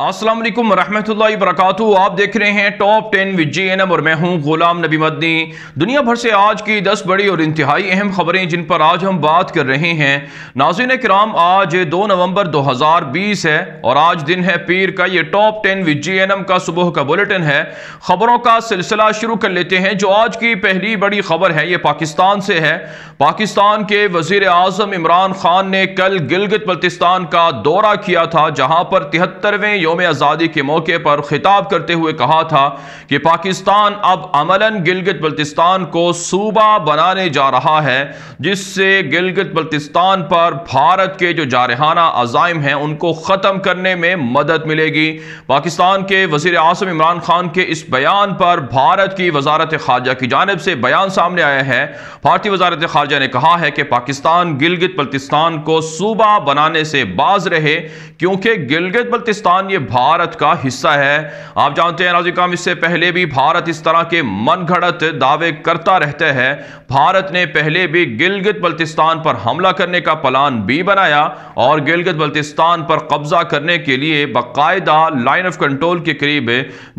अस्सलाम वालेकुम रहमतुल्लाहि वबरकातुहू। आप देख रहे हैं टॉप 10 विद JNM और मैं हूं गुलाम नबी मदनी। दुनिया भर से आज की 10 बड़ी और इंतहाई अहम खबरें जिन पर आज हम बात कर रहे हैं। नाज़रीन किराम, आज 2 नवंबर 2020 है और आज दिन है पीर का। ये टॉप 10 विद JNM का सुबह का बुलेटिन है। खबरों का सिलसिला शुरू कर लेते हैं। जो आज की पहली बड़ी खबर है ये पाकिस्तान से है। पाकिस्तान के वजीर आजम इमरान खान ने कल गिलगित बल्तिस्तान का दौरा किया था, जहां पर 73वें यौम आज़ादी के मौके पर खिताब करते हुए कहा था कि पाकिस्तान अब अमलन गिलगित बल्तिस्तान को सूबा बनाने जा रहा है, जिससे गिलगित बल्तिस्तान पर भारत के जो जारहाना अज़ाइम हैं उनको ख़त्म करने में मदद मिलेगी। पाकिस्तान के वज़ीर आज़म इमरान खान के इस बयान पर भारत की वज़ारत ख़ारजा की जानिब से बयान सामने आया है। भारतीय वज़ारत ख़ारजा ने कहा है कि पाकिस्तान गिलगित बल्तिस्तान को सूबा बनाने से बाज रहे, क्योंकि गिलगित बल्तिस्तान ये भारत का हिस्सा है। आप जानते हैं नाज़रीन, इससे पहले भी भारत इस तरह के मनगढ़ंत दावे करता रहता है। भारत ने पहले भी गिलगित बल्तिस्तान पर हमला करने का प्लान भी बनाया और गिलगित बल्तिस्तान पर कब्जा करने के लिए बाकायदा लाइन ऑफ कंट्रोल के करीब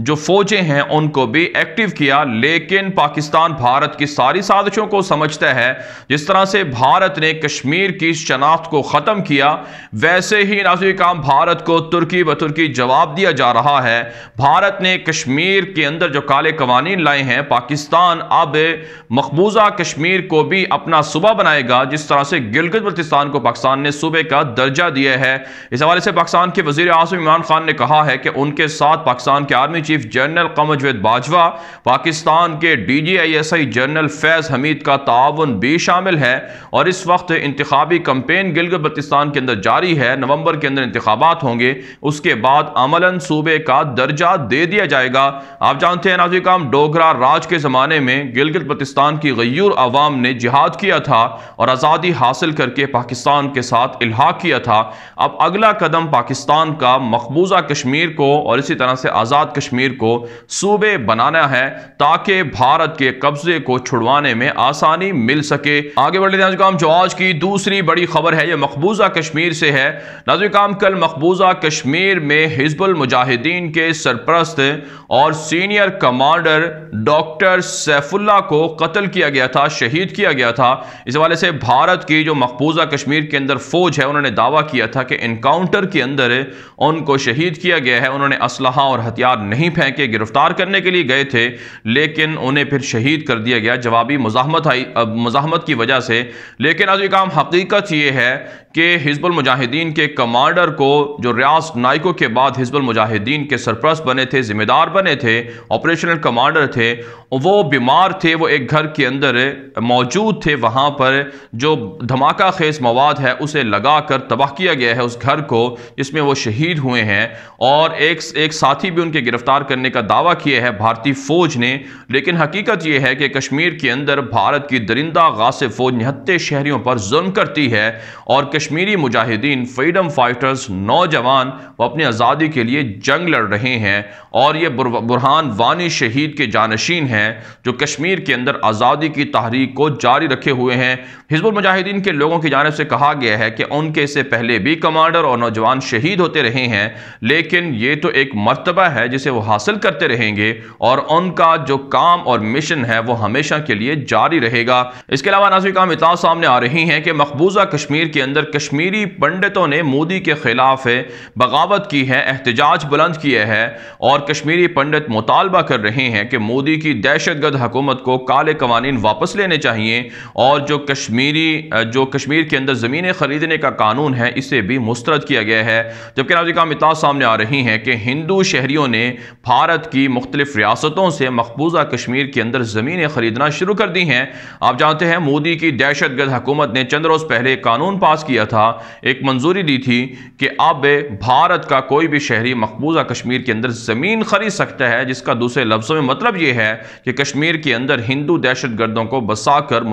जो फौजें हैं उनको भी एक्टिव किया। लेकिन पाकिस्तान भारत की सारी साजिशों को समझता है। जिस तरह से भारत ने कश्मीर की शनाख्त को खत्म किया, वैसे ही नाज़रीन भारत को तुर्की ब तुर्की जवाब दिया जा रहा है। भारत ने कश्मीर के अंदर जो काले कवानीन लाए हैं, पाकिस्तान अब मकबूजा कश्मीर को भी अपना सूबा बनाएगा, जिस तरह से गिलगित बल्तिस्तान को पाकिस्तान ने सूबे का दर्जा दिया है। इस हवाले से पाकिस्तान के वजीर आज़म इमरान खान ने कहा है कि उनके साथ पाकिस्तान के आर्मी चीफ जनरल कमर जवेद बाजवा, पाकिस्तान के DGISI जनरल फैज हमीद का ताउन भी शामिल है और इस वक्त इंतखाबी कैंपेन गिलगित बल्तिस्तान के अंदर जारी है। नवंबर के अंदर इंतखाबात होंगे, उसके बाद अमलन सूबे का दर्जा दे दिया जाएगा। आप जानते हैं नाज़रीन, डोगरा राज के ज़माने में गिलगित बल्तिस्तान की गयूर अवाम ने जिहाद किया था और आज़ादी हासिल करके पाकिस्तान के साथ इल्हाक किया था। अब अगला कदम पाकिस्तान का मकबूजा कश्मीर को और इसी तरह से आज़ाद कश्मीर को सूबे बनाना है, ताकि भारत के कब्जे को छुड़वाने में आसानी मिल सके। आगे बढ़ लेते हैं। जो आज की दूसरी बड़ी खबर है यह मकबूजा कश्मीर से है। नाज़रीन, कल मकबूजा कश्मीर में हिज़्बुल मुजाहिदीन के सरपरस्त और सीनियर कमांडर डॉक्टर सैफुल्लाह को कत्ल किया गया था, शहीद किया गया था। इस हवाले से भारत की जो मकबूजा कश्मीर के अंदर फौज है उन्होंने दावा किया था कि इनकाउंटर के अंदर उनको शहीद किया गया है। उन्होंने असलहा और हथियार नहीं फेंके, गिरफ्तार करने के लिए गए थे लेकिन उन्हें फिर शहीद कर दिया गया। जवाबी मुजाहमत की वजह से। लेकिन आज काम हकीकत यह है कि हिज़्बुल मुजाहिदीन के कमांडर को जो रियाज नाइको के बाद हिज़्बुल मुजाहिदीन के सरपरस्त बने थे, जिम्मेदार बने थे, ऑपरेशनल कमांडर थे, वो बीमार थे। वो एक घर के अंदर मौजूद थे। वहाँ पर जो धमाका खेज मवाद है उसे लगा कर तबाह किया गया है उस घर को, जिसमें वो शहीद हुए हैं। और एक साथी भी उनके गिरफ्तार करने का दावा किया है भारतीय फौज ने। लेकिन हकीकत यह है कि कश्मीर के अंदर भारत की दरिंदा गासिब फौज निहत्ते शहरियों पर जुल्म करती है और कश्मीरी मुजाहिदीन फ्रीडम फाइटर्स नौजवान वो अपनी आज़ादी के लिए जंग लड़ रहे हैं। और ये बुरहान वानी शहीद के जानशीन हैं जो कश्मीर के अंदर आज़ादी की तहरीक को जारी रखे हुए हैं। हिज़्बुल मुजाहिदीन के लोगों की जानिब से कहा गया है कि उनके से पहले भी कमांडर और नौजवान शहीद होते रहे हैं, लेकिन ये तो एक मर्तबा है जिसे वो हासिल करते रहेंगे और उनका जो काम और मिशन है वो हमेशा के लिए जारी रहेगा। इसके अलावा नाज़रीन इत्तला सामने आ रही हैं कि मकबूजा कश्मीर के अंदर कश्मीरी पंडितों ने मोदी के खिलाफ बगावत की है, एहतजाज बुलंद किया है और कश्मीरी पंडित मुतालबा कर रहे हैं कि मोदी की दहशतगर्द हुकूमत को काले कवानीन वापस लेने चाहिए और जो कश्मीर के अंदर ज़मीनें खरीदने का कानून है इसे भी मुस्तरद किया गया है। जबकि नाज़रीन इत्तला सामने आ रही हैं कि हिंदू शहरियों ने भारत की मुख्तलिफ रियासतों से मकबूजा कश्मीर के अंदर ज़मीनें खरीदना शुरू कर दी हैं। आप जानते हैं मोदी की दहशतगर्द हुकूमत ने चंद रोज़ पहले कानून पास किया था, एक मंजूरी दी थी कि अब भारत का कोई भी शहरी मकबूजा कश्मीर के अंदर ज़मीन खरीद सकता है, जिसका दूसरे लफ्ज़ों में मतलब यह है कि कश्मीर के अंदर हिंदू दहशतगर्दों को बसाकर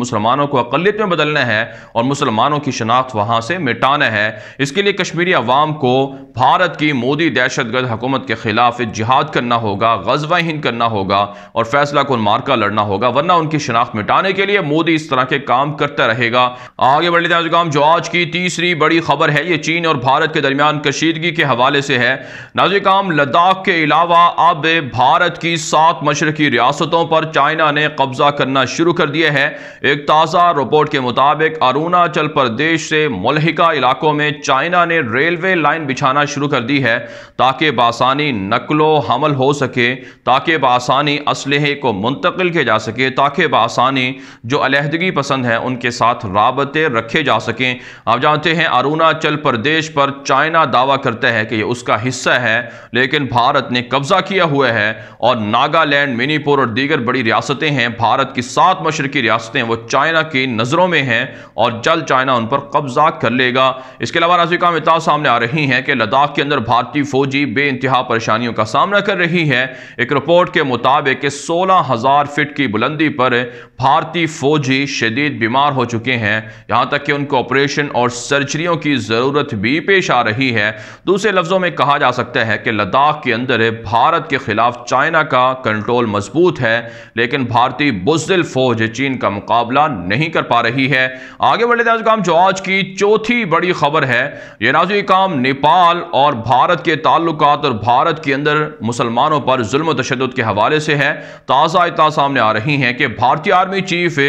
मुसलमानों को अक़लियत में बदलना है और मुसलमानों की शनाख्त वहां से मिटाना है। इसके लिए कश्मीरी अवाम को भारत की मोदी दहशतगर्द हुकूमत के खिलाफ जिहाद करना होगा, ग़ज़वा हिंद करना होगा और फैसला कुन मार्का लड़ना होगा, वरना उनकी शनाख्त मिटाने के लिए मोदी इस तरह के काम करता रहेगा। आगे बढ़ लेते हैं जो आज की तीसरी बड़ी खबर है, ये चीन और भारत के दरमियान कशीदगी के हवाले से है। नाज़रीन, लद्दाख के अलावा अब भारत की 7 मशरकी रियासतों पर चाइना ने कब्जा करना शुरू कर दिया है। एक ताज़ा रिपोर्ट के मुताबिक अरुणाचल प्रदेश से मुल्हिका इलाकों में चाइना ने रेलवे लाइन बिछाना शुरू कर दी है ताकि बासानी नकलो हमल हो सके, ताकि बासानी असलहे को मुंतकिल किया जा सके, ताकि बासानी जो अलहदगी पसंद है उनके साथ राबते रखे जा सकें। आप जानते हैं अरुणाचल प्रदेश पर चाइना दावा करता है कि यह उसका हिस्सा है, लेकिन भारत ने कब्जा किया हुआ है और नागालैंड, मणिपुर और दीगर बड़ी रियासतें हैं, भारत की 7 मशरकी रियासतें, वो चाइना की नजरों में हैं और जल्द चाइना उन पर कब्जा कर लेगा। इसके अलावा नाज़रीन, इत्तला सामने आ रही है कि लद्दाख के अंदर भारतीय फौजी बेइंतहा परेशानियों का सामना कर रही है। एक रिपोर्ट के मुताबिक 16,000 फीट की बुलंदी पर भारतीय फौजी शदीद बीमार हो चुके हैं, यहां तक कि उनको ऑपरेशन और सर्जरियों की जरूरत भी पेश आ रही है। दूसरे लफ्जों में कहा जा सकता है कि लद्दाख के अंदर भारत के खिलाफ चाइना का कंट्रोल मजबूत है, लेकिन भारतीय बुज़दिल फौज चीन का मुकाबला नहीं कर पा रही है। आगे बढ़े नाज़रीन, जो आज की चौथी बड़ी खबर है, यह नाज़रीन नेपाल और भारत के ताल्लुकात और भारत के अंदर मुसलमानों पर जुल्म तशद्दुद के हवाले से है। ताज़ा इत्तला सामने आ रही है कि भारतीय आर्मी चीफ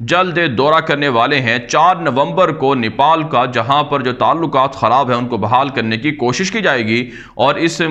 जल्द दौरा करने वाले हैं 4 नवंबर को नेपाल का, जहां पर जो ताल्लुकात खराब है उनको बहाल करने की कोशिश की जाएगी और इस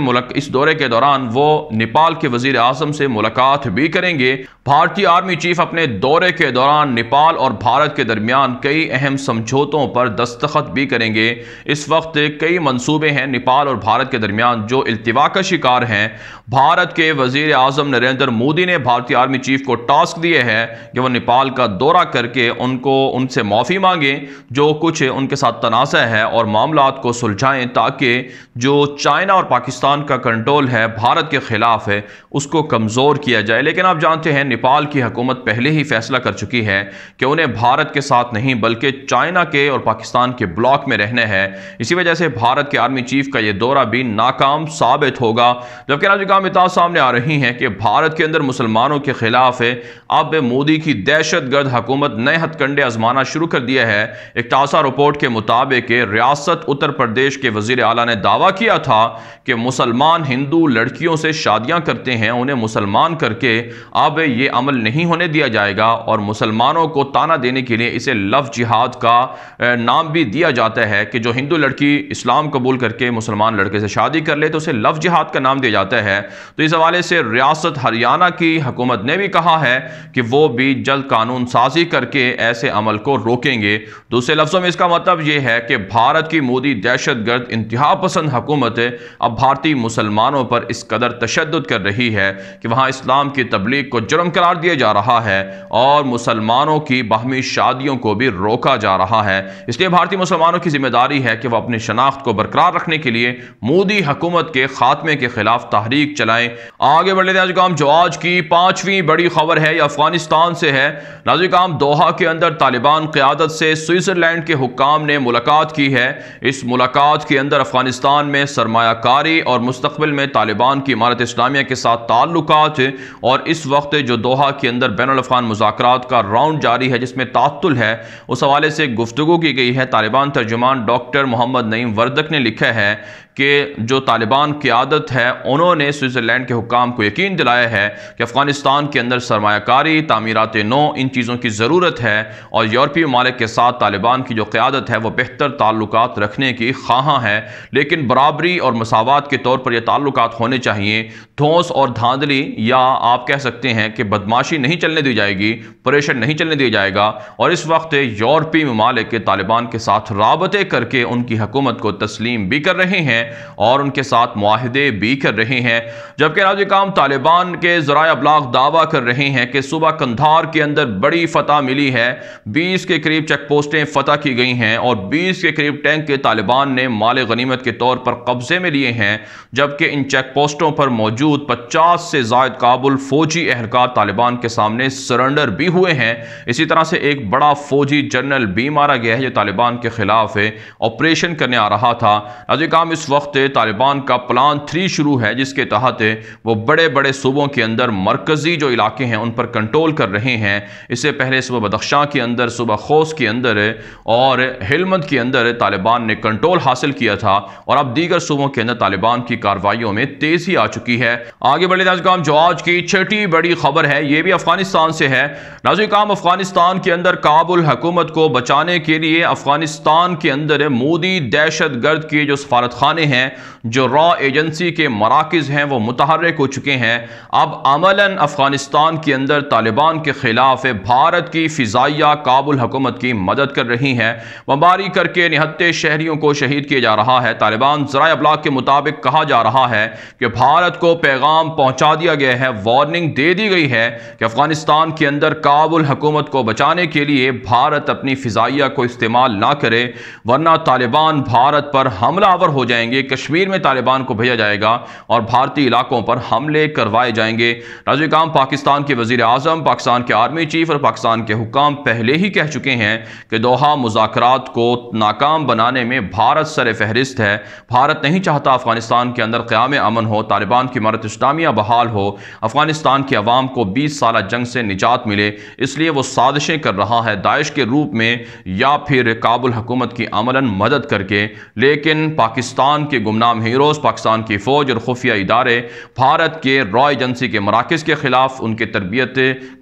दौरे के दौरान वो नेपाल के वजीर आज़म से मुलाकात भी करेंगे। भारतीय आर्मी चीफ अपने दौरे के दौरान नेपाल और भारत के दरमियान कई अहम समझौतों पर दस्तखत भी करेंगे। इस वक्त कई मंसूबे हैं नेपाल और भारत के दरमियान जो इल्तिवा का शिकार हैं। भारत के वजीर आज़म नरेंद्र मोदी ने भारतीय आर्मी चीफ को टास्क दिए है कि वह नेपाल का दौरा करके उनसे माफ़ी मांगे जो कुछ उनके साथ तनाज़ा है और मामलात को सुलझाएं, ताकि जो चाइना और पाकिस्तान का कंट्रोल है भारत के खिलाफ है उसको कमज़ोर किया जाए। लेकिन आप जानते हैं नेपाल की हुकूमत पहले ही फैसला कर चुकी है कि उन्हें भारत के साथ नहीं बल्कि चाइना के और पाकिस्तान के ब्लॉक में रहना है। इसी वजह से भारत के आर्मी चीफ का यह दौरा भी नाकाम साबित होगा। जबकि नाज़रीन, इत्तला सामने आ रही है कि भारत के अंदर मुसलमानों के खिलाफ अब मोदी की दहशतगर्द हुकूमत नए हथकंडे आजमाना शुरू कर दिया है। एक ताज़ा रिपोर्ट के मुताबिक रियासत उत्तर प्रदेश के वजीर आला ने दावा किया था कि मुसलमान हिंदू लड़कियों से शादियां करते हैं, उन्हें मुसलमान करके अब ये अमल नहीं होने दिया जाएगा और मुसलमानों को ताना देने के लिए इसे लव जिहाद का नाम भी दिया जाता है कि जो हिंदू लड़की इस्लाम कबूल करके मुसलमान लड़के से शादी कर ले तो उसे लव जिहाद का नाम दिया जाता है। तो इस हवाले से रियासत हरियाणा की हुकूमत ने भी कहा है कि वो भी जल्द कानून साजी करके ऐसे अमल को रोकेंगे। दूसरे लफ्जों में इसका मतलब यह है कि भारत की मोदी दहशतगर्द इंतहा पसंद हुकूमत अब भारतीय मुसलमानों पर इस कदर तशद्दुद कर रही है कि वहां इस्लाम की तबलीग को जुर्म करार दिया जा रहा है और मुसलमानों की बाहमी शादियों को भी रोका जा रहा है। इसलिए भारतीय मुसलमानों की जिम्मेदारी है कि वह अपनी शनाख्त को बरकरार रखने के लिए मोदी हुकूमत के खात्मे के खिलाफ तहरीक चलाएं। आगे बढ़ लेते हैं जो आज की 5वीं बड़ी खबर है, यह अफगानिस्तान से है। नाज़रीन, दोहा के अंदर तालिबान क़यादत से स्विट्ज़रलैंड के हुक्काम ने मुलाकात की है। इस मुलाकात के अंदर अफगानिस्तान में सरमायाकारी और मुस्तक़बिल में तालिबान की इमारत इस्लामिया के साथ ताल्लुकात और इस वक्त जो दोहा के अंदर बैनुल अफ़गान मुज़ाकरात का राउंड जारी है जिसमें तात्तुल है, उस हवाले से गुफ्तगू की गई है। तालिबान तर्जुमान डॉक्टर मोहम्मद नईम वर्दक ने लिखा है कि जो तालिबान क़यादत है उन्होंने स्विट्ज़रलैंड के हुक्काम को यकीन दिलाया है कि अफ़गानिस्तान के अंदर सरमायाकारी, तामीरात नो, इन चीज़ों की ज़रूरत है और यूरोपीय ममालिक के साथ तालिबान की जो क़यादत है वह बेहतर ताल्लुकात रखने की ख्वाहां है, लेकिन बराबरी और मसावात के तौर पर यह ताल्लुकात होने चाहिए। धौंस और धांधली या आप कह सकते हैं कि बदमाशी नहीं चलने दी जाएगी, प्रेशर नहीं चलने दिया जाएगा और इस वक्त यूरोपीय ममालिक के तालिबान के साथ राबते करके उनकी हुकूमत को तस्लीम भी कर रहे हैं और उनके साथ मुआहदे भी कर रहे हैं। जबकि नाज़रीन तालिबान के ज़राए अबलाग दावा कर रहे हैं कि सुबह कंधार के अंदर बड़ी फतह मिली है, 20 के करीब चेक पोस्टें फतह की गई हैं और 20 के करीब टैंक के तालिबान ने माल गनीमत के तौर पर कब्जे में लिए हैं। जबकि इन चेक पोस्टों पर मौजूद 50 से ज़ायद काबुल फौजी एहलकार तालिबान के सामने सरेंडर भी हुए हैं। इसी तरह से एक बड़ा फौजी जनरल भी मारा गया है जो तालिबान के खिलाफ ऑपरेशन करने आ रहा था। नाज़रीन इस वक्त तालिबान का प्लान 3 शुरू है, जिसके तहत वो बड़े बड़े सूबों के अंदर मरकजी जो इलाके हैं उन पर कंट्रोल कर रहे हैं। इससे पहले सुबह बदख्शां के अंदर, सुबह खोस के अंदर और हेलमंद के अंदर तालिबान ने कंट्रोल हासिल किया था और अब दीगर सूबों के अंदर तालिबान की कार्रवाइयों में तेजी आ चुकी है। आगे बढ़े नाज़रीन जो आज की छठी बड़ी खबर है ये भी अफगानिस्तान से है। नाज़रीन अफगानिस्तान के अंदर काबुल हुकूमत को बचाने के लिए अफगानिस्तान के अंदर मोदी दहशत गर्द के जो सफारत खाने हैं, जो रॉ एजेंसी के मराकज़ हैं, वो मुतहर्रिक हो चुके हैं। अब अमलन अफगानिस्तान के अंदर तालिबान के खिलाफ भारत की फिजाइया काबुल हुकूमत की मदद कर रही है। बमबारी करके निहत्ते शहरियों को शहीद किया जा रहा है। तालिबान ज़राए अबलाग के मुताबिक कहा जा रहा है कि भारत को पैगाम पहुंचा दिया गया है, वार्निंग दे दी गई है कि अफगानिस्तान के अंदर काबुल हुकूमत को बचाने के लिए भारत अपनी फिजाइया को इस्तेमाल ना करे, वरना तालिबान भारत पर हमलावर हो जाएंगे। कश्मीर में तालिबान को भेजा जाएगा और भारतीय इलाकों पर हमले करवाए जाएंगे। नाज़रीन पाकिस्तान के वज़ीर आज़म, पाकिस्तान के आर्मी चीफ और पाकिस्तान के हुक्काम पहले ही कह चुके हैं कि दोहा मुज़ाकरात को नाकाम बनाने में भारत सर फहरिस्त है। भारत नहीं चाहता अफगानिस्तान के अंदर क़याम अमन हो, तालिबान की इमारत इस्लामिया बहाल हो, अफगानिस्तान की अवाम को 20 साल जंग से निजात मिले। इसलिए वो साजिशें कर रहा है दाइश के रूप में या फिर काबुल हुकूमत की अमलन मदद करके। लेकिन पाकिस्तान के गुमनाम हीरोज़, पाकिस्तान की फ़ौज और खुफिया इदारे भारत के रॉ एजेंसी के मराकज़ के ख़िलाफ़, उनके तरबियत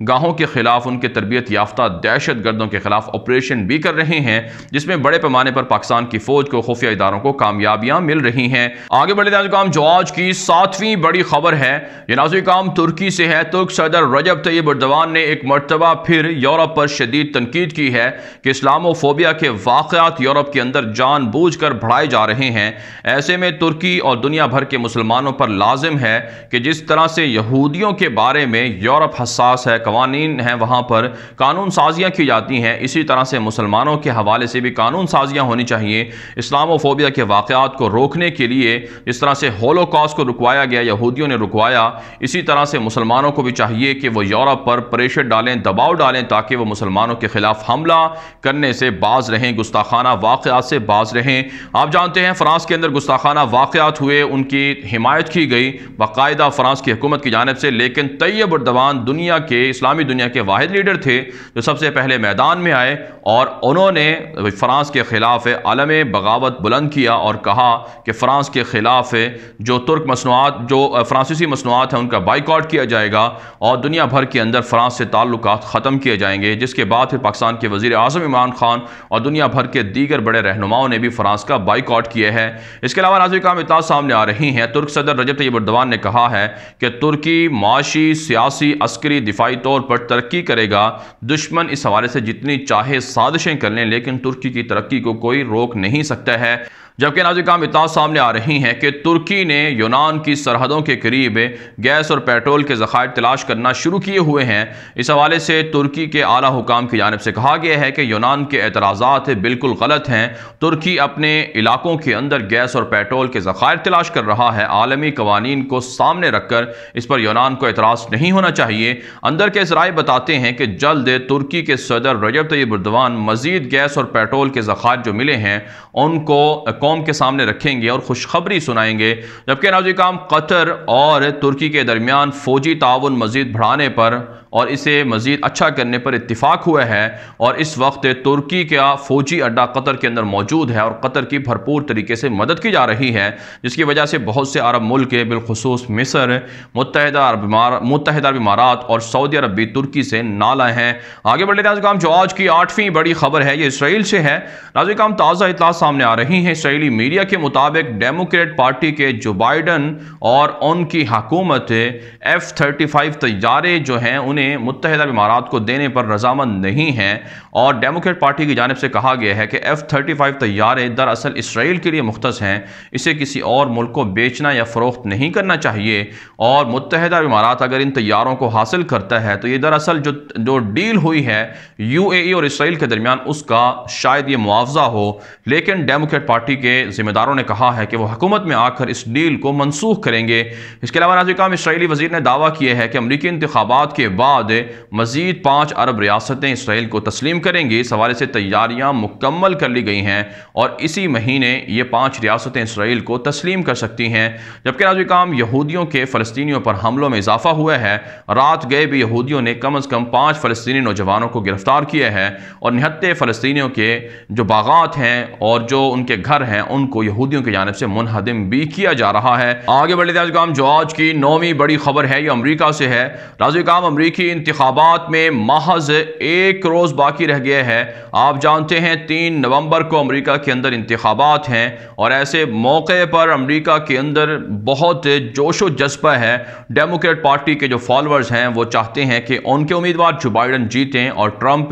गाहों के ख़िलाफ़, उनके तरबियत याफ्ता दहशत गर्दों के ख़िलाफ़ ऑपरेशन भी कर रहे हैं, जिसमें बड़े पैमाने पर पाकिस्तान की फ़ौज को, खुफिया इदारों को कामयाबियाँ मिल रही हैं। आगे बढ़े नाज़रीन जो आज की 7वीं बड़ी खबर है ये नाज़रीन तुर्की से है। तुर्क सदर रजब तैयब एर्दोगान ने एक मरतबा फिर यूरोप पर शदीद तनकीद की है कि इस्लामोफोबिया के वाक़यात यूरोप के अंदर जानबूझकर बढ़ाए जा रहे हैं। ऐसे में तुर्की और दुनिया भर के मुसलमानों पर लाजिम है कि जिस तरह से यहूदियों के बारे में यूरोप हसास है, कवानीन हैं, वहाँ पर कानून साजियाँ की जाती हैं, इसी तरह से मुसलमानों के हवाले से भी कानून साजियाँ होनी चाहिए। इस्लामोफोबिया के वाक़यात को रोकने के लिए जिस तरह से होलोकॉस्ट को रुकवाया गया, यहूदियों ने रुकवाया, इसी तरह से मुसलमानों को भी चाहिए कि वो यूरोप पर प्रेशर डालें, दबाव डालें, ताकि वो मुसलमानों के खिलाफ हमला करने से बाज रहें, गुस्ताखाना वाक़यात से बाज रहें। आप जानते हैं फ्रांस के अंदर गुस्ताखाना वाक़यात हुए, उनकी हिमायत की गई बाकायदा फ्रांस की हुकूमत की जानिब से। लेकिन तैयब एर्दोगान दुनिया के, इस्लामी दुनिया के वाहिद लीडर थे जो सबसे पहले मैदान में आए और उन्होंने फ्रांस के खिलाफ आलम बगावत बुलंद किया और कहा कि फ्रांस के खिलाफ जो तुर्क मसनूआत, जो फ्रांसीसी मसनूआत हैं, उनका बाइकआउट किया जाएगा और दुनिया भर के अंदर फ्रांस से ताल्लुकात ख़त्म किए जाएंगे। जिसके बाद फिर पाकिस्तान के वज़ीर आज़म इमरान खान और दुनिया भर के दीगर बड़े रहनुमाओं ने भी फ्रांस का बाइकआउट किया है। इसके अलावा नाज़रीन इत्तला सामने आ रही हैं, तुर्क सदर रजब तैयब एर्दोगान ने कहा है कि तुर्की माशी, सियासी, अस्करी, दिफाई तौर पर तरक्की करेगा। दुश्मन इस हवाले से जितनी चाहे साजिशें कर लें, लेकिन तुर्की की तरक्की को कोई रोक नहीं सकता है। जबकि नाज़रीन इत्तला सामने आ रही हैं कि तुर्की ने यूनान की सरहदों के करीब गैस और पेट्रोल के ज़खायर तलाश करना शुरू किए हुए हैं। इस हवाले से तुर्की के आला हुकाम की जानिब से कहा गया है कि यूनान के एतराज़ात बिल्कुल गलत हैं। तुर्की अपने इलाकों के अंदर गैस और पेट्रोल के ज़खायर तलाश कर रहा है। आलमी कवानीन को सामने रखकर इस पर यूनान को एतराज़ नहीं होना चाहिए। अंदर के ज़राए बताते हैं कि जल्द तुर्की के सदर रजब तैयब एर्दोगान मज़ीद गैस और पेट्रोल के ज़खायर जो मिले हैं उनको कौम के सामने रखेंगे और खुशखबरी सुनाएंगे। जबकि नाज़रीन कतर और तुर्की के दरमियान फ़ौजी ताउन मज़ीद बढ़ाने पर और इसे मज़ीद अच्छा करने पर इत्तिफाक हुआ है और इस वक्त तुर्की का फ़ौजी अड्डा कतर के अंदर मौजूद है और कतर की भरपूर तरीके से मदद की जा रही है, जिसकी वजह से बहुत से अरब मुल्क बिलखुसूस मिस्र, मुत्तहिदा अरब इमारात और सऊदी अरब भी तुर्की से नाला हैं। आगे बढ़े नाज़रीन जो आज की 8वीं बड़ी खबर है ये इसराइल से है। नाज़रीन ताज़ा इत्तला सामने आ रही है। इसराइली मीडिया के मुताबिक डेमोक्रेट पार्टी के जो बाइडन और उनकी हुकूमत F-35 तैयारे जो हैं उन्हें उन्हें मुत्तहिदा अरब इमारात को देने पर रजामंद नहीं हैं और डेमोक्रेट पार्टी की जानिब से कहा गया है कि F-35 तैयारे दरअसल इसराइल के लिए मुख्तस हैं, इसे किसी और मुल्क को बेचना या फ़रोख्त नहीं करना चाहिए। और मुत्तहिदा अरब इमारात अगर इन तैयारों को हासिल करता है तो ये दरअसल जो डील हुई है UAE और इसराइल के दरमियान उसका शायद ये मुआवजा हो, लेकिन डेमोक्रेट पार्टी के जिम्मेदारों ने कहा है कि वो हुकूमत में आकर इस डील को मनसूख करेंगे। इसके अलावा नाज़रीन, इसराइली वज़ीर ने दावा किया है कि अमरीकी इंतखाबात के बाद मज़ीद 5 अरब रियासतें इसराइल को तस्लीम करेंगी। इस हवाले से तैयारियां मुकम्मल कर ली गई हैं और इसी महीने ये 5 रियासतें इसराइल को तस्लीम कर सकती हैं। जबकि नाज़रीन, यहूदियों के फ़लस्तीनियों पर हमलों में इजाफा हुआ है। रात गए भी यहूदियों ने कम अज़ कम 5 फ़लस्तीनी नौजवानों को गिरफ्तार किया है और 79 फ़लस्तीनियों के जो बागात हैं और जो उनके घर हैं उनको यहूदियों की जानिब से मुनहदिम भी किया जा रहा है। आगे बढ़े नाज़रीन, जो आज की 9वीं बड़ी खबर है ये अमरीका से है। नाज़रीन, अमरीकी इंतखाबात में महज 1 रोज़ बाकी रह गया है। आप जानते हैं 3 नवंबर को अमरीका के अंदर इंतखाबात हैं और ऐसे मौके पर अमरीका के अंदर बहुत जोशो जज्बा है। डेमोक्रेट पार्टी के जो फॉलोअर्स हैं वो चाहते हैं कि उनके उम्मीदवार जो बाइडन जीतें और ट्रंप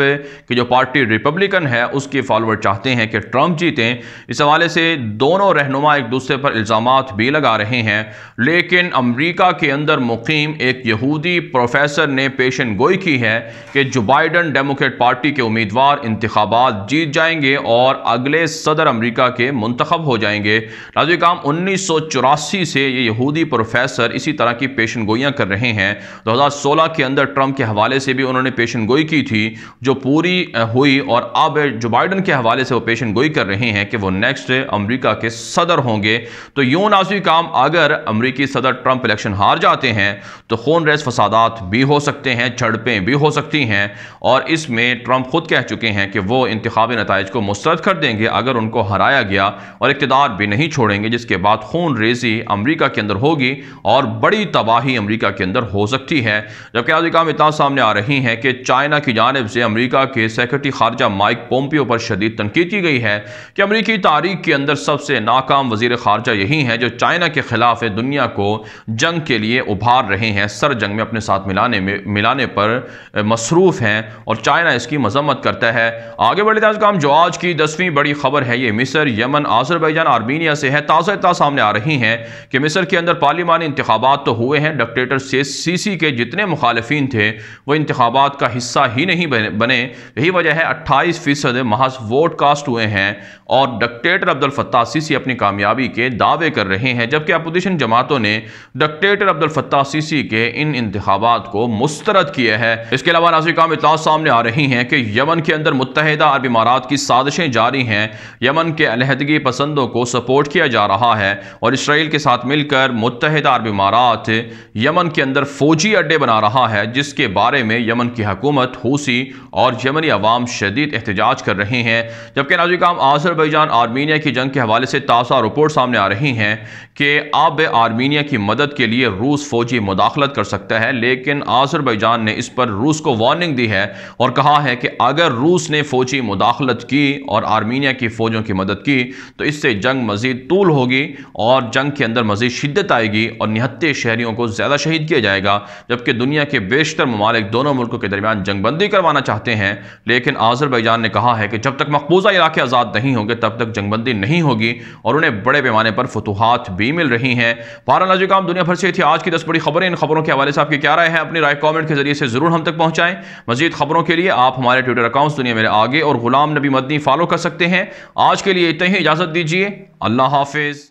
की जो पार्टी रिपब्लिकन है उसके फॉलोअर चाहते हैं कि ट्रंप जीतें। इस हवाले से दोनों रहनुमा एक दूसरे पर इल्ज़ामात भी लगा रहे हैं, लेकिन अमरीका के अंदर मुकीम एक यहूदी प्रोफेसर ने पेशन गोई की है कि जो बाइडन डेमोक्रेट पार्टी के उम्मीदवार इंतखाबात जीत जाएंगे और अगले सदर अमरीका के मुंतखब हो जाएंगे। नाज़रीन, 1984 से ये यहूदी प्रोफेसर इसी तरह की पेशन गोइयाँ कर रहे हैं। 2016 के अंदर ट्रंप के हवाले से भी उन्होंने पेशन गोई की थी जो पूरी हुई और अब जो बाइडन के हवाले से वो पेशन गोई कर रहे हैं कि वो नेक्स्ट अमरीका के सदर होंगे। तो यूँ नाज़रीन, अगर अमरीकी सदर ट्रंप इलेक्शन हार जाते हैं तो खून रेज़ फसादात भी हो सकते हैं, झड़पें भी हो सकती हैं और इसमें ट्रंप खुद कह चुके हैं कि वो इंतखाबी नताइज को मुस्तरद कर देंगे अगर उनको हराया गया और इक़्तिदार भी नहीं छोड़ेंगे, जिसके बाद खून रेज़ी अमरीका के अंदर होगी और बड़ी तबाही अमरीका के अंदर हो सकती है। जबकि आज काम इतना सामने आ रही है कि चाइना की जानिब से अमरीका के सेक्रेटरी खारजा माइक पोम्पियो पर शदीद तनकीद की गई है कि अमरीकी तारीख के अंदर सबसे नाकाम वज़ीर खारजा यही हैं जो चाइना के खिलाफ दुनिया को जंग के लिए उभार रहे हैं, सर जंग में अपने साथ मिलाने पर मसरूफ़ हैं और चाइना इसकी मजम्मत करता है। आगे बढ़े नाज़रीन, जो आज की 10वीं बड़ी खबर है ये मिस्र, यमन, आज़रबाईजान, आर्मीनिया से है। ताज़ा सामने आ रही हैं कि मिस्र के अंदर पार्लिमानी इंतखाबात तो हुए हैं, डिक्टेटर सीसी के जितने मुखालिफिन थे वो इंतखाबात का हिस्सा ही नहीं बने। यही वजह है 28% महज वोट कास्ट हुए हैं और डिक्टेटर अब्दुल फत्ताह सीसी अपनी कामयाबी के दावे कर रहे हैं, जबकि अपोजिशन जमातों ने डिक्टेटर अब्दुल फत्ताह सीसी के इन इंतखाबात को मुस्तरद किया है। इसके अलावा नाज़रीन, इत्तला सामने आ रही हैं कि यमन के अंदर मुत्तहिदा अरब इमारात की साजिशें जारी हैं। यमन के अलहदगी पसंदों को सपोर्ट किया जा रहा है और इसराइल के साथ मिलकर मुत्तहिदा अरब इमारात यमन के अंदर फौजी अड्डे बना रहा है, जिसके बारे में यमन की हुकूमत, हूसी और यमनी अवाम शदीद एहतजाज कर रहे हैं। जबकि नाज़रीन, आज़रबाईजान आर्मीनिया की जंग के हवाले से ताज़ा रिपोर्ट सामने आ रही हैं कि अब आर्मीनिया की मदद के लिए रूस फौजी मुदाखलत कर सकता है, लेकिन आज़रबाईजान ने इस पर रूस को वार्निंग दी है और कहा है कि अगर रूस ने फौजी मुदाखलत की और आर्मीनिया की फ़ौजों की मदद की तो इससे जंग मज़ीद तूल होगी और जंग के अंदर मज़ीद शिद्दत आएगी और 79 शहरियों को ज़्यादा शहीद किया जाएगा। जबकि दुनिया के बेशतर ममालिक दोनों मुल्कों के दरमियान जंगबंदी करवाना चाहते हैं, लेकिन आज़रबाईजान ने कहा है कि जब तक मकबूजा इलाके आज़ाद नहीं होंगे तब तक जंगबंदी नहीं होगी और उन्हें बड़े पैमाने पर फतूहात भी मिल रही हैं। नाज़रीन, दुनिया भर से थी आज की 10 बड़ी खबरें। इन खबरों के हवाले से आपकी क्या राय है? अपनी राय कमेंट के जरिए से जरूर हम तक पहुंचाएं। मजीद खबरों के लिए आप हमारे ट्विटर अकाउंट्स दुनिया मेरे आगे और गुलाम नबी मदनी फॉलो कर सकते हैं। आज के लिए इतना ही, इजाजत दीजिए। अल्लाह हाफिज।